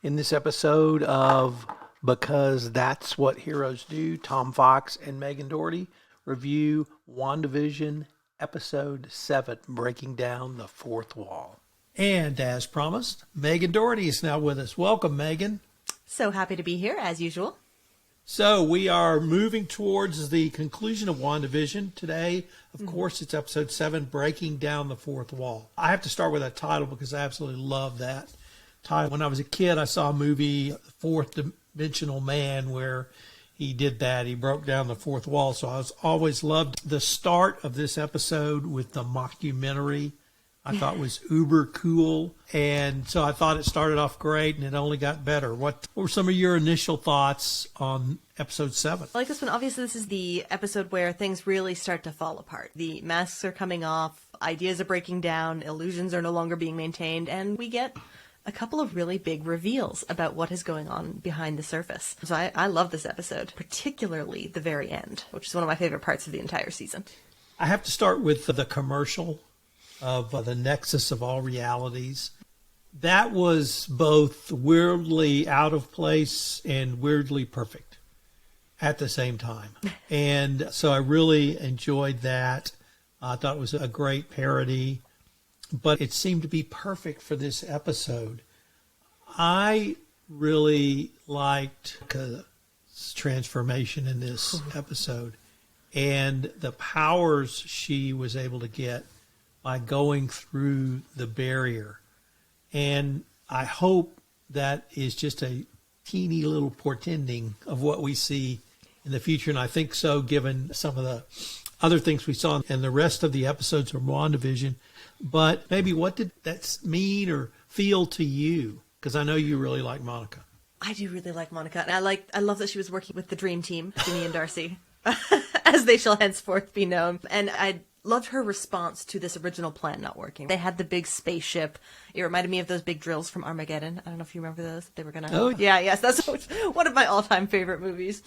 In this episode of Because That's What Heroes Do, Tom Fox and Megan Dougherty review WandaVision Episode 7, Breaking Down the Fourth Wall. And as promised, Megan Dougherty is now with us. Welcome, Megan. So happy to be here, as usual. So we are moving towards the conclusion of WandaVision. Today, of course, it's Episode 7, Breaking Down the Fourth Wall. I have to start with that title because I absolutely love that title. When I was a kid, I saw a movie, Fourth Dimensional Man, where he did that. He broke down the fourth wall. So I always loved the start of this episode with the mockumentary. I thought was uber cool. And so I thought it started off great and it only got better. What were some of your initial thoughts on Episode 7? I like this one. Obviously, this is the episode where things really start to fall apart. The masks are coming off, ideas are breaking down, illusions are no longer being maintained, and we get a couple of really big reveals about what is going on behind the surface. So I love this episode, particularly the very end, which is one of my favorite parts of the entire season. I have to start with the commercial of the Nexus of All Realities. That was both weirdly out of place and weirdly perfect at the same time. And so I really enjoyed that. I thought it was a great parody, but it seemed to be perfect for this episode. I really liked the transformation in this episode and the powers she was able to get by going through the barrier. And I hope that is just a teeny little portending of what we see in the future. And I think so, given some of the other things we saw in the rest of the episodes of WandaVision. But maybe what did that mean or feel to you? Because I know you really like Monica. I do really like Monica. And I love that she was working with the dream team, Jimmy and Darcy, as they shall henceforth be known. And I loved her response to this original plan not working. They had the big spaceship. It reminded me of those big drills from Armageddon. I don't know if you remember those. They were going to... Oh, yeah, yes. That's one of my all-time favorite movies.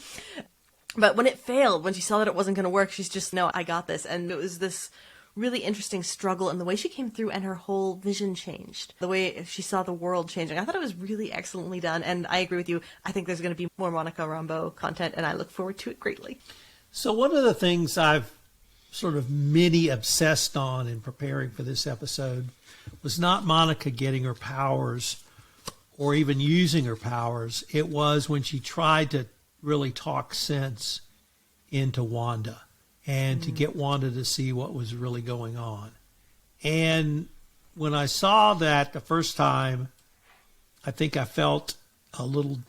But when it failed, when she saw that it wasn't going to work, she's just, no, I got this. And it was this really interesting struggle, and the way she came through and her whole vision changed. The way she saw the world changing. I thought it was really excellently done, and I agree with you. I think there's going to be more Monica Rambeau content, and I look forward to it greatly. So one of the things I've sort of mini obsessed on in preparing for this episode was not Monica getting her powers or even using her powers. It was when she tried to really talk sense into Wanda and to get Wanda to see what was really going on. And when I saw that the first time, I think I felt a little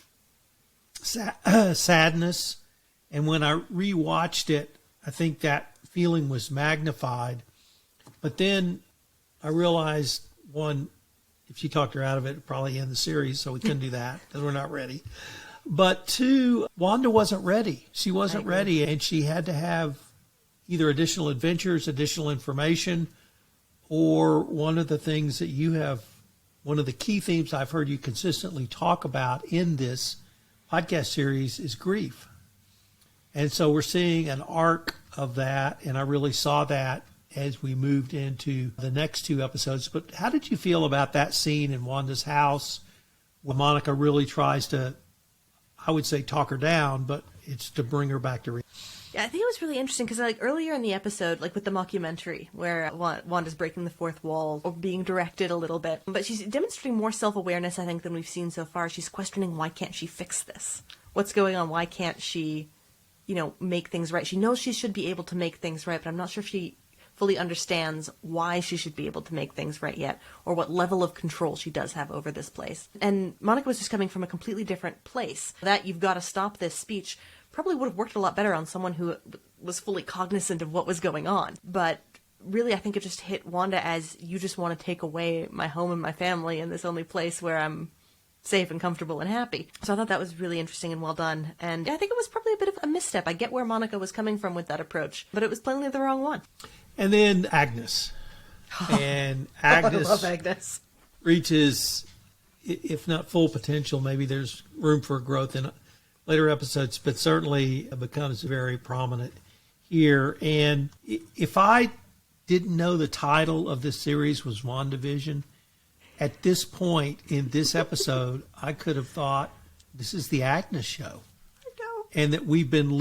sadness. And when I rewatched it, I think that feeling was magnified. But then I realized, one, if she talked her out of it, it'd probably end the series, so we couldn't do that because we're not ready. But two, Wanda wasn't ready. She wasn't ready, and she had to have either additional adventures, additional information, or one of the things that you have, one of the key themes I've heard you consistently talk about in this podcast series is grief. And so we're seeing an arc of that, and I really saw that as we moved into the next two episodes. But how did you feel about that scene in Wanda's house where Monica really tries to, I would say, talk her down, but it's to bring her back to reality? Yeah, I think it was really interesting because earlier in the episode, like with the mockumentary where Wanda's breaking the fourth wall or being directed a little bit, but she's demonstrating more self-awareness, I think, than we've seen so far. She's questioning, why can't she fix this? What's going on? Why can't she, make things right? She knows she should be able to make things right, but I'm not sure if she fully understands why she should be able to make things right yet, or what level of control she does have over this place. And Monica was just coming from a completely different place. That "you've got to stop this" speech probably would have worked a lot better on someone who was fully cognizant of what was going on. But really, I think it just hit Wanda as, you just want to take away my home and my family in this only place where I'm safe and comfortable and happy. So I thought that was really interesting and well done. And I think it was probably a bit of a misstep. I get where Monica was coming from with that approach, but it was plainly the wrong one. And then Agnes. And Agnes, I love Agnes. Reaches, if not full potential, maybe there's room for growth in later episodes, but certainly becomes very prominent here. And if I didn't know the title of this series was WandaVision, At this point in this episode, I could have thought this is the Agnes show. And that we've been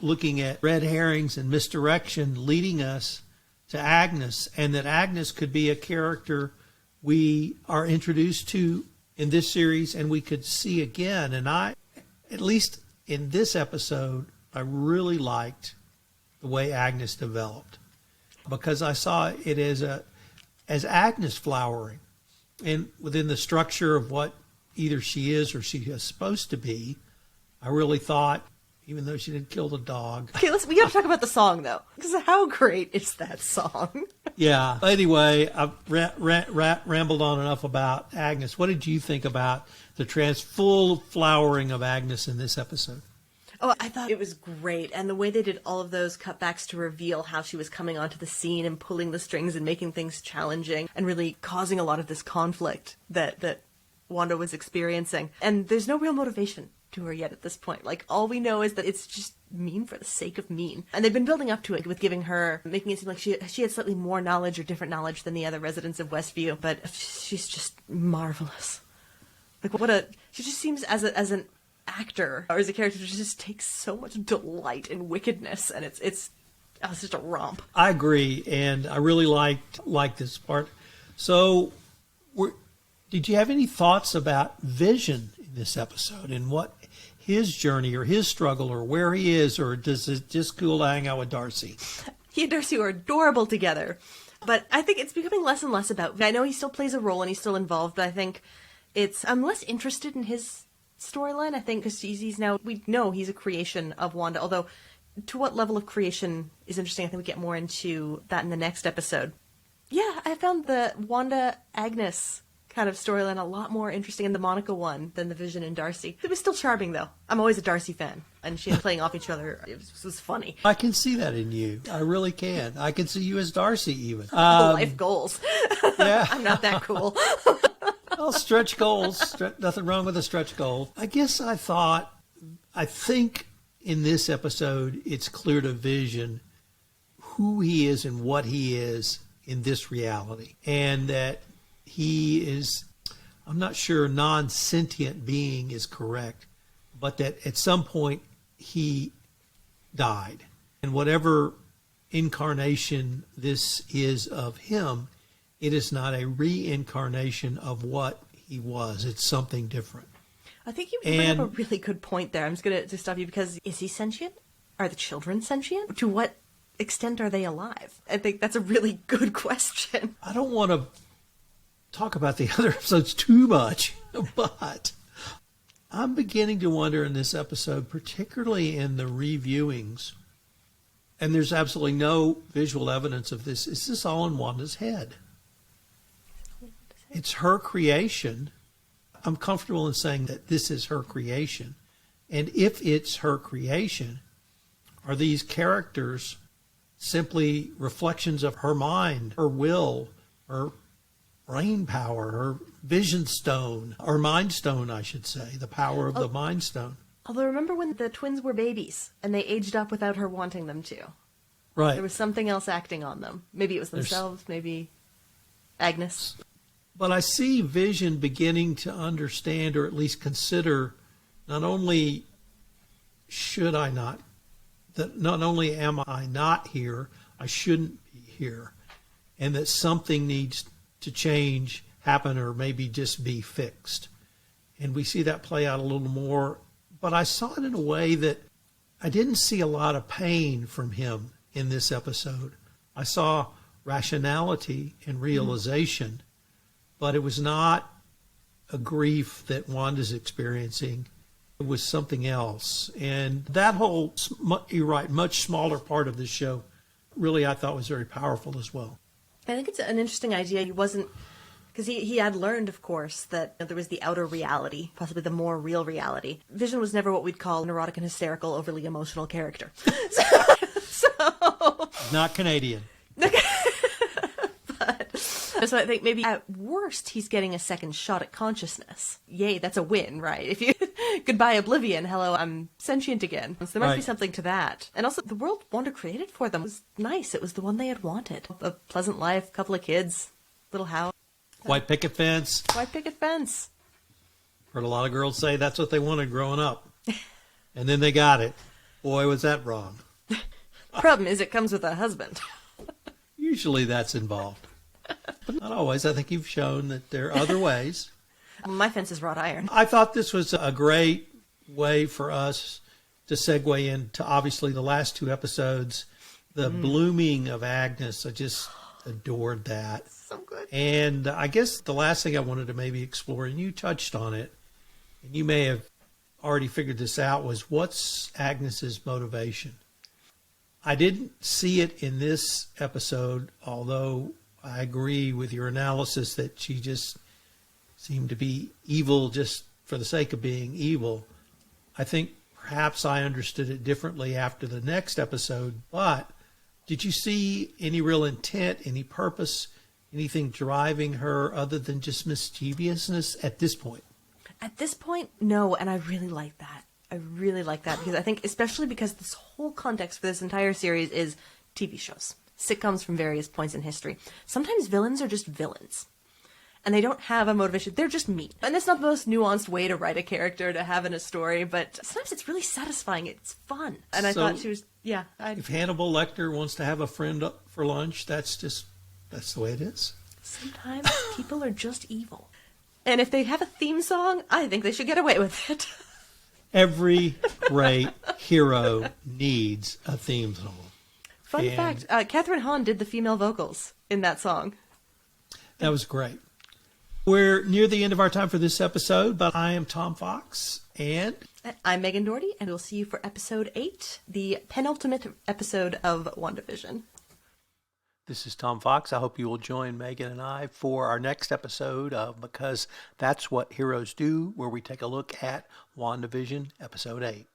looking at red herrings and misdirection leading us to Agnes, and that Agnes could be a character we are introduced to in this series and we could see again. And I, at least in this episode, I really liked the way Agnes developed, because I saw it as Agnes flowering, and within the structure of what either she is or she is supposed to be. I really thought, even though she didn't kill the dog. Okay, we got to talk about the song, though, because how great is that song? Yeah. Anyway, I've rambled on enough about Agnes. What did you think about the full flowering of Agnes in this episode? Oh, I thought it was great. And the way they did all of those cutbacks to reveal how she was coming onto the scene and pulling the strings and making things challenging and really causing a lot of this conflict that Wanda was experiencing. And there's no real motivation to her yet at this point. Like, all we know is that it's just mean for the sake of mean. And they've been building up to it with making it seem like she had slightly more knowledge or different knowledge than the other residents of Westview. But she's just marvelous. Like, she just seems as an actor or as a character who just takes so much delight in wickedness, and it's just a romp. I agree, and I really liked this part. So, did you have any thoughts about Vision in this episode and what his journey or his struggle or where he is, or does it just cool to hang out with Darcy? He and Darcy are adorable together, but I think it's becoming less and less about. I know he still plays a role and he's still involved, but I think I'm less interested in his storyline. I think because we know he's a creation of Wanda, although to what level of creation is interesting. I think we get more into that in the next episode. Yeah, I found the Wanda Agnes kind of storyline a lot more interesting in the Monica one than the Vision and Darcy. It was still charming, though. I'm always a Darcy fan, and she playing off each other. It was funny. I can see that in you. I really can. I can see you as Darcy, even. Life goals. Yeah. I'm not that cool. Well, stretch goals. Nothing wrong with a stretch goal. I guess I think in this episode, it's clear to Vision who he is and what he is in this reality. And that he is, I'm not sure non-sentient being is correct, but that at some point he died. And whatever incarnation this is of him, it is not a reincarnation of what he was. It's something different. I think you bring up a really good point there. I'm just going to stop you because is he sentient? Are the children sentient? To what extent are they alive? I think that's a really good question. I don't want to talk about the other episodes too much, but I'm beginning to wonder in this episode, particularly in the reviewings, and there's absolutely no visual evidence of this, is this all in Wanda's head? It's her creation. I'm comfortable in saying that this is her creation. And if it's her creation, are these characters simply reflections of her mind, her will, her brain power, her vision stone, or mind stone, I should say, the power of the mind stone? Although remember when the twins were babies and they aged up without her wanting them to? Right. There was something else acting on them. Maybe it was themselves, maybe Agnes. But I see Vision beginning to understand, or at least consider, not only am I not here, I shouldn't be here, and that something needs to change, happen, or maybe just be fixed. And we see that play out a little more, but I saw it in a way that I didn't see a lot of pain from him in this episode. I saw rationality and realization, but it was not a grief that Wanda's experiencing. It was something else. And that whole, you're right, much smaller part of this show really I thought was very powerful as well. I think it's an interesting idea. He wasn't, because he had learned, of course, that there was the outer reality, possibly the more real reality. Vision was never what we'd call an erotic and hysterical, overly emotional character. So not Canadian. So I think maybe at worst he's getting a second shot at consciousness. Yay, that's a win, right? If you goodbye oblivion, hello, I'm sentient again. So there might be something to that. And also the world Wanda created for them was nice. It was the one they had wanted. A pleasant life, couple of kids, little house. White picket fence. White picket fence. Heard a lot of girls say that's what they wanted growing up. And then they got it. Boy, was that wrong. Problem is, it comes with a husband. Usually that's involved. But not always. I think you've shown that there are other ways. My fence is wrought iron. I thought this was a great way for us to segue into, obviously, the last two episodes. The blooming of Agnes. I just adored that. So good. And I guess the last thing I wanted to maybe explore, and you touched on it, and you may have already figured this out, was what's Agnes's motivation? I didn't see it in this episode, although I agree with your analysis that she just seemed to be evil just for the sake of being evil. I think perhaps I understood it differently after the next episode, but did you see any real intent, any purpose, anything driving her other than just mischievousness at this point? At this point, no, and I really like that. I really like that because I think, especially because this whole context for this entire series is TV shows, sitcoms from various points in history. Sometimes villains are just villains. And they don't have a motivation. They're just mean. And it's not the most nuanced way to write a character to have in a story, but sometimes it's really satisfying. It's fun. And I thought she was, yeah. If Hannibal Lecter wants to have a friend up for lunch, that's the way it is. Sometimes people are just evil. And if they have a theme song, I think they should get away with it. Every great hero needs a theme song. Fun fact, Catherine Hahn did the female vocals in that song. That was great. We're near the end of our time for this episode, but I am Tom Fox, and I'm Megan Dougherty, and we'll see you for episode 8, the penultimate episode of WandaVision. This is Tom Fox. I hope you will join Megan and I for our next episode of Because That's What Heroes Do, where we take a look at WandaVision episode 8.